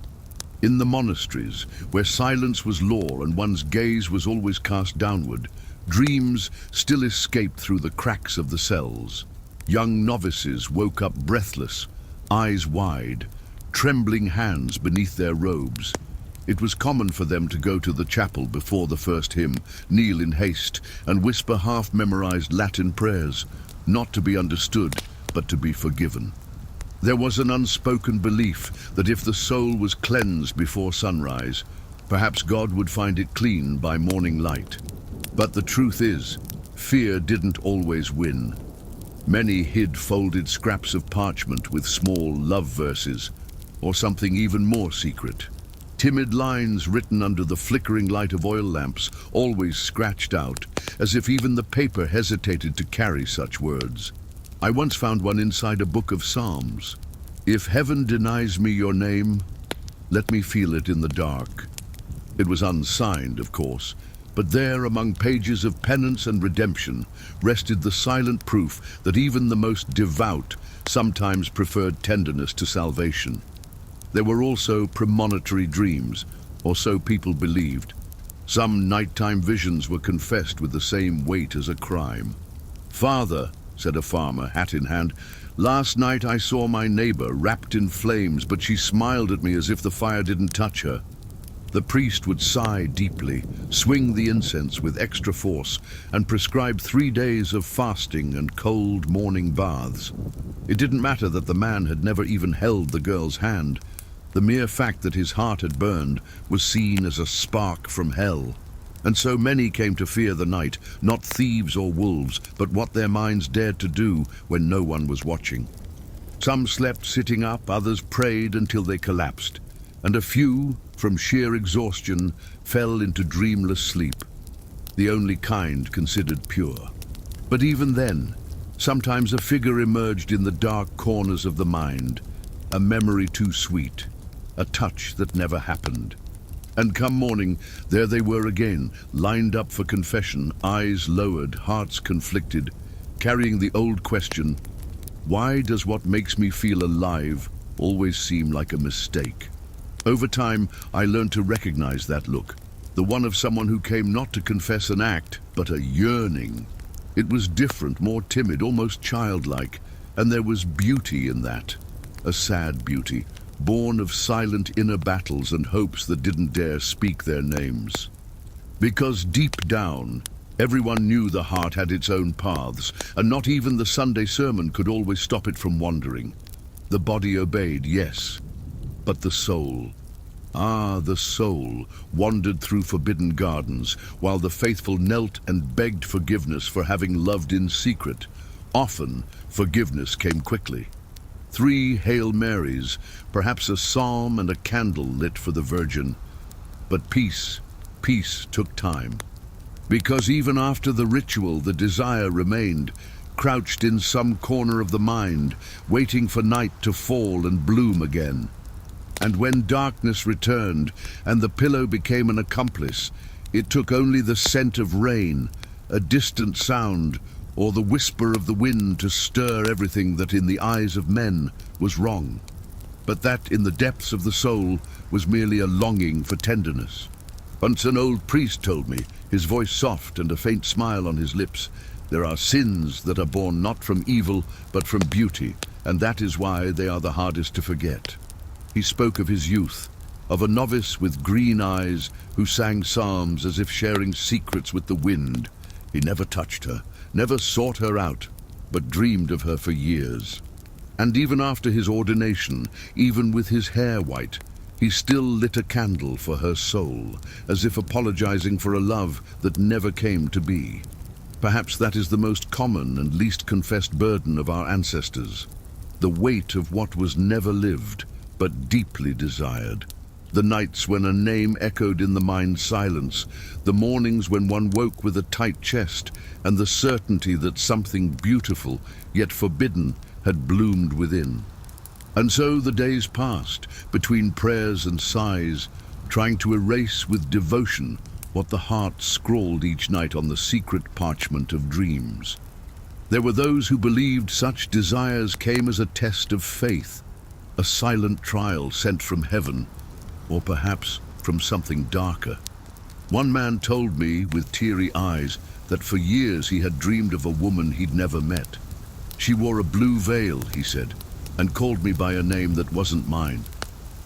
A: In the monasteries, where silence was law and one's gaze was always cast downward, dreams still escaped through the cracks of the cells. Young novices woke up breathless, eyes wide, trembling hands beneath their robes. It was common for them to go to the chapel before the first hymn, kneel in haste, and whisper half-memorized Latin prayers, not to be understood, but to be forgiven. There was an unspoken belief that if the soul was cleansed before sunrise, perhaps God would find it clean by morning light. But the truth is, fear didn't always win. Many hid folded scraps of parchment with small love verses, or something even more secret. Timid lines written under the flickering light of oil lamps, always scratched out, as if even the paper hesitated to carry such words. I once found one inside a book of Psalms. If heaven denies me your name, let me feel it in the dark. It was unsigned, of course, but there, among pages of penance and redemption, rested the silent proof that even the most devout sometimes preferred tenderness to salvation. There were also premonitory dreams, or so people believed. Some nighttime visions were confessed with the same weight as a crime. "Father," said a farmer, hat in hand, "last night I saw my neighbor wrapped in flames, but she smiled at me as if the fire didn't touch her." The priest would sigh deeply, swing the incense with extra force, and prescribe 3 days of fasting and cold morning baths. It didn't matter that the man had never even held the girl's hand. The mere fact that his heart had burned was seen as a spark from hell. And so many came to fear the night, not thieves or wolves, but what their minds dared to do when no one was watching. Some slept sitting up, others prayed until they collapsed, and a few, from sheer exhaustion, fell into dreamless sleep, the only kind considered pure. But even then, sometimes a figure emerged in the dark corners of the mind, a memory too sweet, a touch that never happened. And come morning, there they were again, lined up for confession, eyes lowered, hearts conflicted, carrying the old question, why does what makes me feel alive always seem like a mistake? Over time, I learned to recognize that look, the one of someone who came not to confess an act, but a yearning. It was different, more timid, almost childlike, and there was beauty in that, a sad beauty, born of silent inner battles and hopes that didn't dare speak their names. Because deep down, everyone knew the heart had its own paths, and not even the Sunday sermon could always stop it from wandering. The body obeyed, yes, but the soul, the soul wandered through forbidden gardens, while the faithful knelt and begged forgiveness for having loved in secret. Often, forgiveness came quickly. 3 Hail Marys, perhaps a psalm and a candle lit for the Virgin. But peace took time. Because even after the ritual, the desire remained, crouched in some corner of the mind, waiting for night to fall and bloom again. And when darkness returned and the pillow became an accomplice, it took only the scent of rain, a distant sound, or the whisper of the wind to stir everything that in the eyes of men was wrong, but that in the depths of the soul was merely a longing for tenderness. Once an old priest told me, his voice soft and a faint smile on his lips, there are sins that are born not from evil but from beauty, and that is why they are the hardest to forget. He spoke of his youth, of a novice with green eyes who sang psalms as if sharing secrets with the wind. He never touched her, never sought her out, but dreamed of her for years. And even after his ordination, even with his hair white, he still lit a candle for her soul, as if apologizing for a love that never came to be. Perhaps that is the most common and least confessed burden of our ancestors, the weight of what was never lived, but deeply desired. The nights when a name echoed in the mind's silence, the mornings when one woke with a tight chest, and the certainty that something beautiful, yet forbidden, had bloomed within. And so the days passed, between prayers and sighs, trying to erase with devotion what the heart scrawled each night on the secret parchment of dreams. There were those who believed such desires came as a test of faith, a silent trial sent from heaven, or perhaps from something darker. One man told me with teary eyes that for years he had dreamed of a woman he'd never met. She wore a blue veil, he said, and called me by a name that wasn't mine.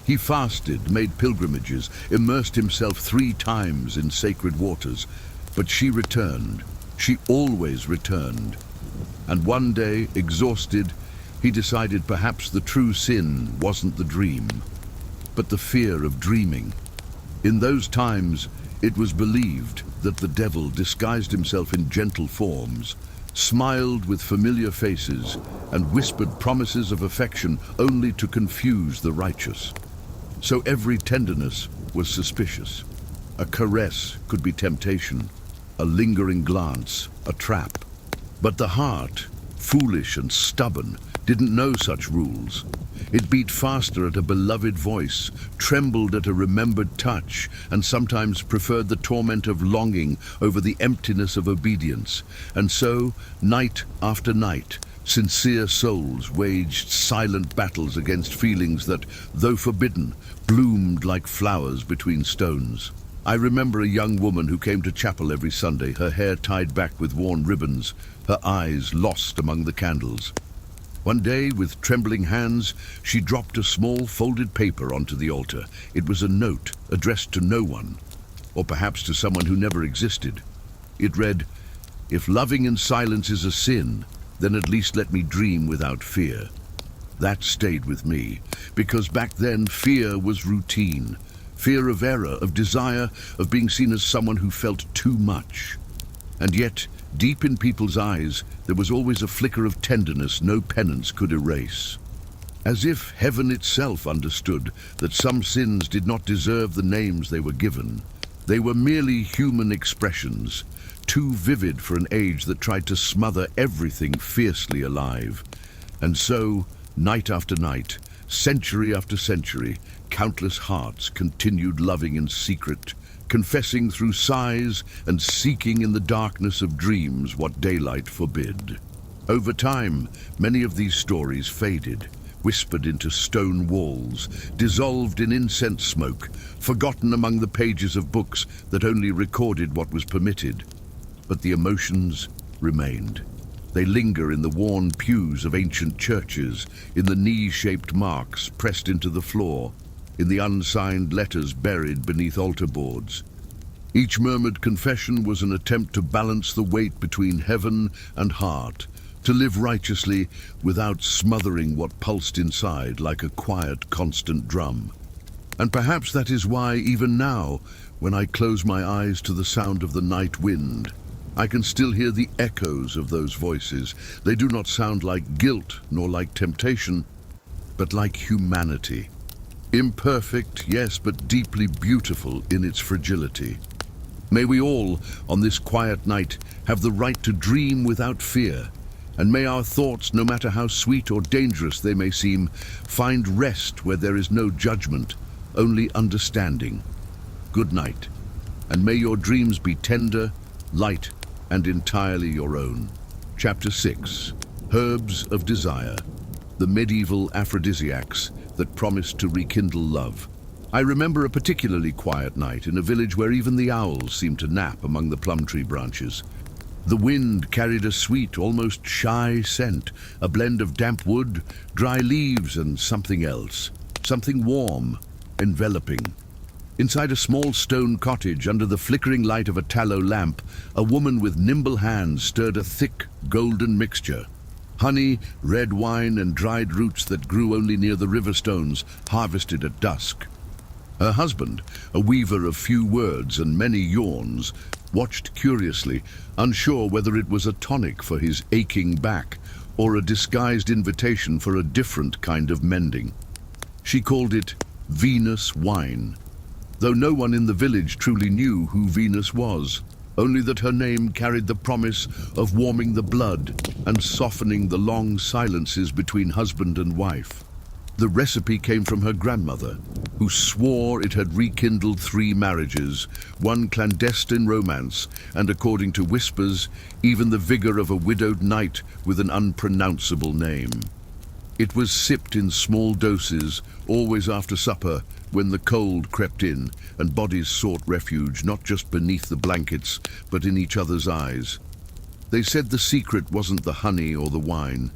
A: He fasted, made pilgrimages, immersed himself 3 times in sacred waters, but she returned. She always returned. And one day, exhausted, he decided perhaps the true sin wasn't the dream, but the fear of dreaming. In those times, it was believed that the devil disguised himself in gentle forms, smiled with familiar faces, and whispered promises of affection only to confuse the righteous. So every tenderness was suspicious. A caress could be temptation, a lingering glance, a trap. But the heart, foolish and stubborn, didn't know such rules. It beat faster at a beloved voice, trembled at a remembered touch, and sometimes preferred the torment of longing over the emptiness of obedience. And so, night after night, sincere souls waged silent battles against feelings that, though forbidden, bloomed like flowers between stones. I remember a young woman who came to chapel every Sunday, her hair tied back with worn ribbons, her eyes lost among the candles. One day, with trembling hands, she dropped a small folded paper onto the altar. It was a note addressed to no one, or perhaps to someone who never existed. It read, "If loving in silence is a sin, then at least let me dream without fear." That stayed with me, because back then fear was routine. Fear of error, of desire, of being seen as someone who felt too much. And yet, deep in people's eyes, there was always a flicker of tenderness no penance could erase. As if heaven itself understood that some sins did not deserve the names they were given. They were merely human expressions, too vivid for an age that tried to smother everything fiercely alive. And so, night after night, century after century, countless hearts continued loving in secret, confessing through sighs and seeking in the darkness of dreams what daylight forbid. Over time, many of these stories faded, whispered into stone walls, dissolved in incense smoke, forgotten among the pages of books that only recorded what was permitted. But the emotions remained. They linger in the worn pews of ancient churches, in the knee-shaped marks pressed into the floor, in the unsigned letters buried beneath altar boards. Each murmured confession was an attempt to balance the weight between heaven and heart, to live righteously without smothering what pulsed inside like a quiet, constant drum. And perhaps that is why, even now, when I close my eyes to the sound of the night wind, I can still hear the echoes of those voices. They do not sound like guilt nor like temptation, but like humanity. Imperfect, yes, but deeply beautiful in its fragility. May we all, on this quiet night, have the right to dream without fear, and may our thoughts, no matter how sweet or dangerous they may seem, find rest where there is no judgment, only understanding. Good night, and may your dreams be tender, light, and entirely your own. Chapter 6. Herbs of Desire. The medieval aphrodisiacs that promised to rekindle love. I remember a particularly quiet night in a village where even the owls seemed to nap among the plum tree branches. The wind carried a sweet, almost shy scent, a blend of damp wood, dry leaves, and something else. Something warm, enveloping. Inside a small stone cottage, under the flickering light of a tallow lamp, a woman with nimble hands stirred a thick, golden mixture. Honey, red wine, and dried roots that grew only near the river stones, harvested at dusk. Her husband, a weaver of few words and many yawns, watched curiously, unsure whether it was a tonic for his aching back or a disguised invitation for a different kind of mending. She called it Venus wine, though no one in the village truly knew who Venus was, only that her name carried the promise of warming the blood and softening the long silences between husband and wife. The recipe came from her grandmother, who swore it had rekindled 3 marriages, 1 clandestine romance, and according to whispers, even the vigor of a widowed knight with an unpronounceable name. It was sipped in small doses, always after supper, when the cold crept in and bodies sought refuge not just beneath the blankets, but in each other's eyes. They said the secret wasn't the honey or the wine.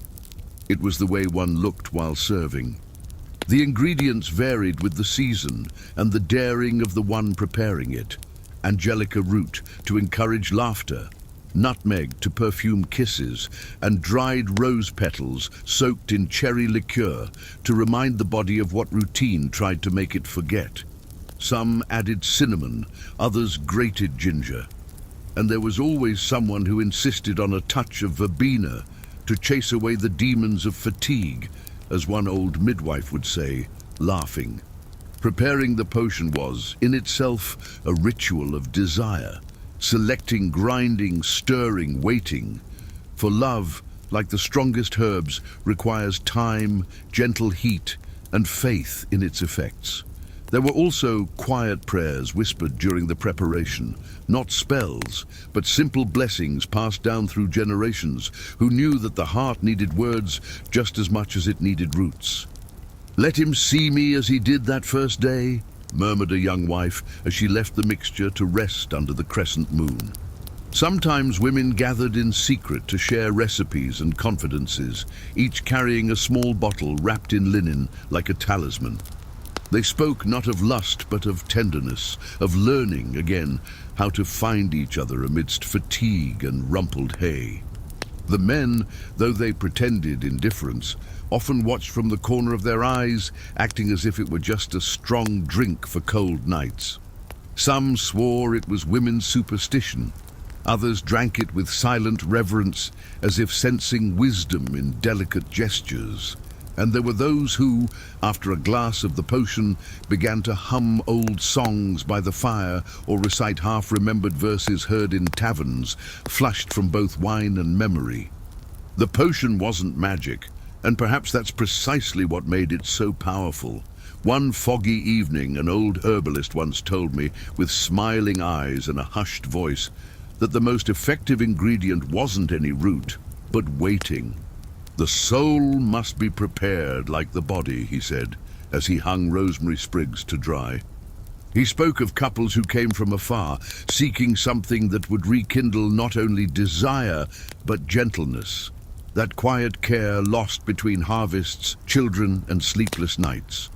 A: It was the way one looked while serving. The ingredients varied with the season and the daring of the one preparing it. Angelica root to encourage laughter, nutmeg to perfume kisses, and dried rose petals soaked in cherry liqueur to remind the body of what routine tried to make it forget. Some added cinnamon, others grated ginger. And there was always someone who insisted on a touch of verbena to chase away the demons of fatigue, as one old midwife would say, laughing. Preparing the potion was, in itself, a ritual of desire, selecting, grinding, stirring, waiting. For love, like the strongest herbs, requires time, gentle heat, and faith in its effects. There were also quiet prayers whispered during the preparation, not spells, but simple blessings passed down through generations who knew that the heart needed words just as much as it needed roots. Let him see me as he did that first day, murmured a young wife as she left the mixture to rest under the crescent moon. Sometimes women gathered in secret to share recipes and confidences, each carrying a small bottle wrapped in linen like a talisman. They spoke not of lust but of tenderness, of learning again how to find each other amidst fatigue and rumpled hay. The men, though they pretended indifference, often watched from the corner of their eyes, acting as if it were just a strong drink for cold nights. Some swore it was women's superstition. Others drank it with silent reverence, as if sensing wisdom in delicate gestures. And there were those who, after a glass of the potion, began to hum old songs by the fire or recite half-remembered verses heard in taverns, flushed from both wine and memory. The potion wasn't magic, and perhaps that's precisely what made it so powerful. One foggy evening, an old herbalist once told me, with smiling eyes and a hushed voice, that the most effective ingredient wasn't any root, but waiting. The soul must be prepared like the body, he said, as he hung rosemary sprigs to dry. He spoke of couples who came from afar, seeking something that would rekindle not only desire, but gentleness, that quiet care lost between harvests, children, and sleepless nights.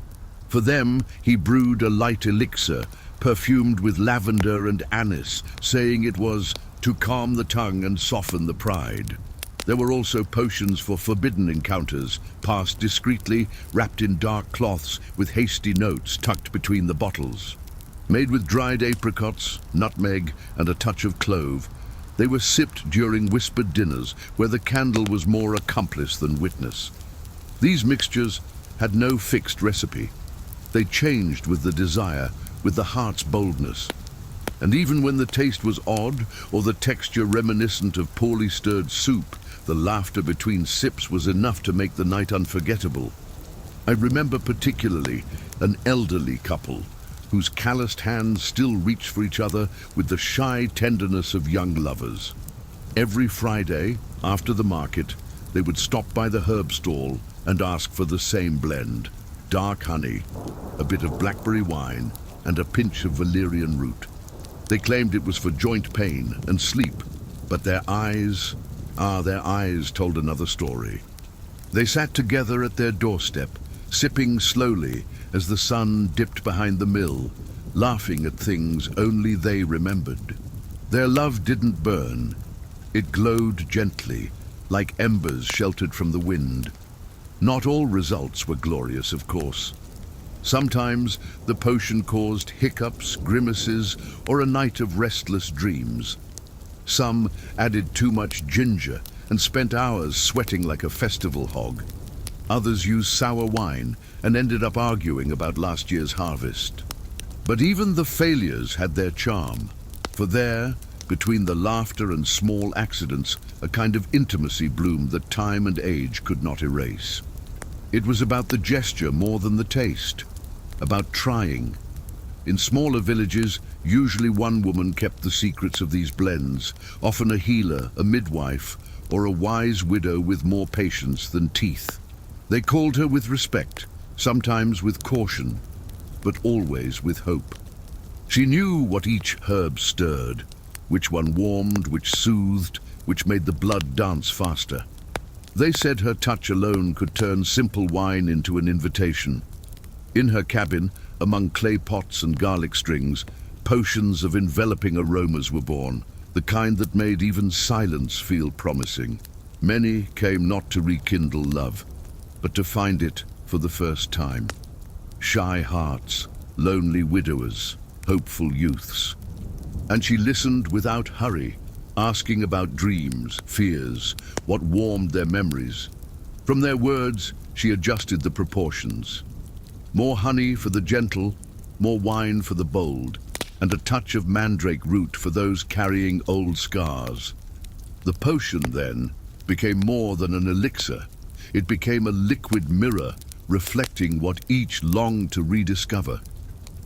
A: For them, he brewed a light elixir, perfumed with lavender and anise, saying it was to calm the tongue and soften the pride. There were also potions for forbidden encounters, passed discreetly, wrapped in dark cloths with hasty notes tucked between the bottles. Made with dried apricots, nutmeg, and a touch of clove, they were sipped during whispered dinners where the candle was more accomplice than witness. These mixtures had no fixed recipe. They changed with the desire, with the heart's boldness. And even when the taste was odd or the texture reminiscent of poorly stirred soup, the laughter between sips was enough to make the night unforgettable. I remember particularly an elderly couple whose calloused hands still reached for each other with the shy tenderness of young lovers. Every Friday, after the market, they would stop by the herb stall and ask for the same blend: dark honey, a bit of blackberry wine, and a pinch of valerian root. They claimed it was for joint pain and sleep, but their eyes told another story. They sat together at their doorstep, sipping slowly as the sun dipped behind the mill, laughing at things only they remembered. Their love didn't burn. It glowed gently, like embers sheltered from the wind. Not all results were glorious, of course. Sometimes the potion caused hiccups, grimaces, or a night of restless dreams. Some added too much ginger and spent hours sweating like a festival hog. Others used sour wine and ended up arguing about last year's harvest. But even the failures had their charm, for there, between the laughter and small accidents, a kind of intimacy bloomed that time and age could not erase. It was about the gesture more than the taste, about trying. In smaller villages, usually one woman kept the secrets of these blends, often a healer, a midwife, or a wise widow with more patience than teeth. They called her with respect, sometimes with caution, but always with hope. She knew what each herb stirred, which one warmed, which soothed, which made the blood dance faster. They said her touch alone could turn simple wine into an invitation. In her cabin, among clay pots and garlic strings, potions of enveloping aromas were born, the kind that made even silence feel promising. Many came not to rekindle love, but to find it for the first time. Shy hearts, lonely widowers, hopeful youths. And she listened without hurry, asking about dreams, fears, what warmed their memories. From their words, she adjusted the proportions. More honey for the gentle, more wine for the bold, and a touch of mandrake root for those carrying old scars. The potion, then, became more than an elixir. It became a liquid mirror, reflecting what each longed to rediscover.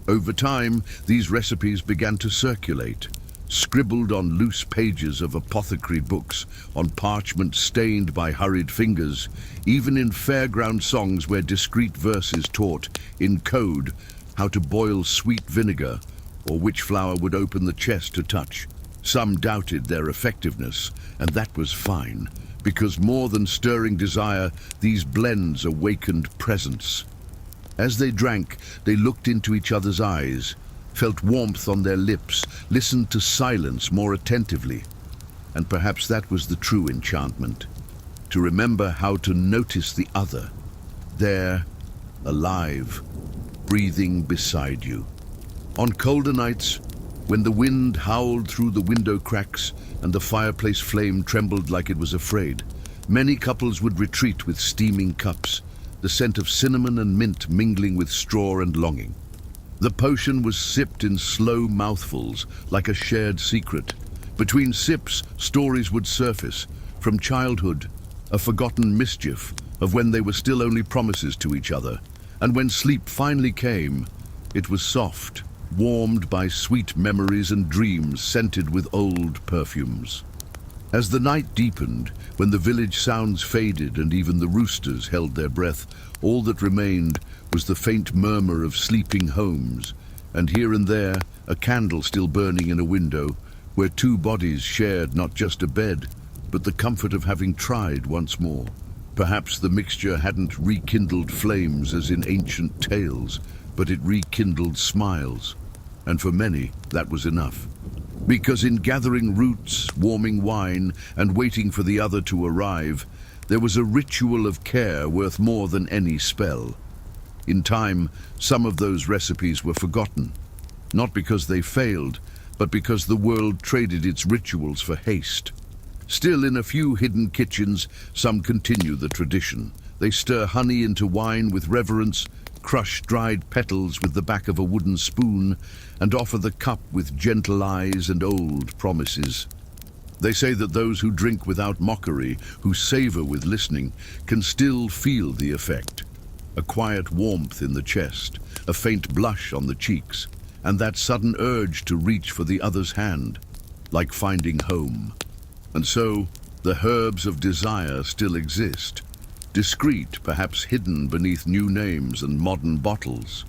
A: Over time, these recipes began to circulate, scribbled on loose pages of apothecary books, on parchment stained by hurried fingers, even in fairground songs where discreet verses taught, in code, how to boil sweet vinegar, or which flower would open the chest to touch. Some doubted their effectiveness, and that was fine, because more than stirring desire, these blends awakened presence. As they drank, they looked into each other's eyes, felt warmth on their lips, listened to silence more attentively. And perhaps that was the true enchantment, to remember how to notice the other, there, alive, breathing beside you. On colder nights, when the wind howled through the window cracks and the fireplace flame trembled like it was afraid, many couples would retreat with steaming cups, the scent of cinnamon and mint mingling with straw and longing. The potion was sipped in slow mouthfuls, like a shared secret. Between sips, stories would surface, from childhood, a forgotten mischief of when they were still only promises to each other. And when sleep finally came, it was soft, warmed by sweet memories and dreams scented with old perfumes. As the night deepened, when the village sounds faded and even the roosters held their breath, all that remained was the faint murmur of sleeping homes, and here and there a candle still burning in a window, where two bodies shared not just a bed, but the comfort of having tried once more. Perhaps the mixture hadn't rekindled flames as in ancient tales, but it rekindled smiles, and for many that was enough. Because in gathering roots, warming wine, and waiting for the other to arrive, there was a ritual of care worth more than any spell. In time, some of those recipes were forgotten, not because they failed, but because the world traded its rituals for haste. Still, in a few hidden kitchens, some continue the tradition. They stir honey into wine with reverence, crush dried petals with the back of a wooden spoon, and offer the cup with gentle eyes and old promises. They say that those who drink without mockery, who savor with listening, can still feel the effect. A quiet warmth in the chest, a faint blush on the cheeks, and that sudden urge to reach for the other's hand, like finding home. And so, the herbs of desire still exist, discreet, perhaps hidden beneath new names and modern bottles.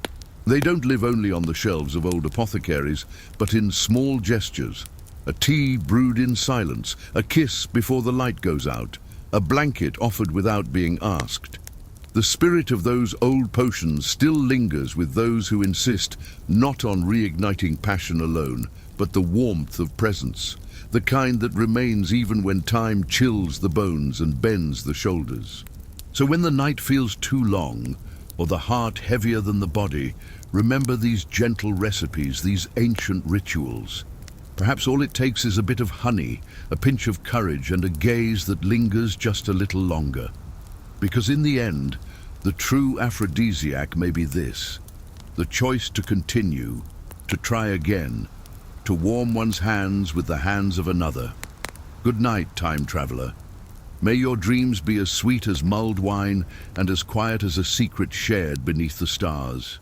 A: They don't live only on the shelves of old apothecaries, but in small gestures. A tea brewed in silence, a kiss before the light goes out, a blanket offered without being asked. The spirit of those old potions still lingers with those who insist not on reigniting passion alone, but the warmth of presence, the kind that remains even when time chills the bones and bends the shoulders. So when the night feels too long, or the heart heavier than the body, remember these gentle recipes, these ancient rituals. Perhaps all it takes is a bit of honey, a pinch of courage, and a gaze that lingers just a little longer. Because in the end, the true aphrodisiac may be this: the choice to continue, to try again, to warm one's hands with the hands of another. Good night, time traveler. May your dreams be as sweet as mulled wine and as quiet as a secret shared beneath the stars.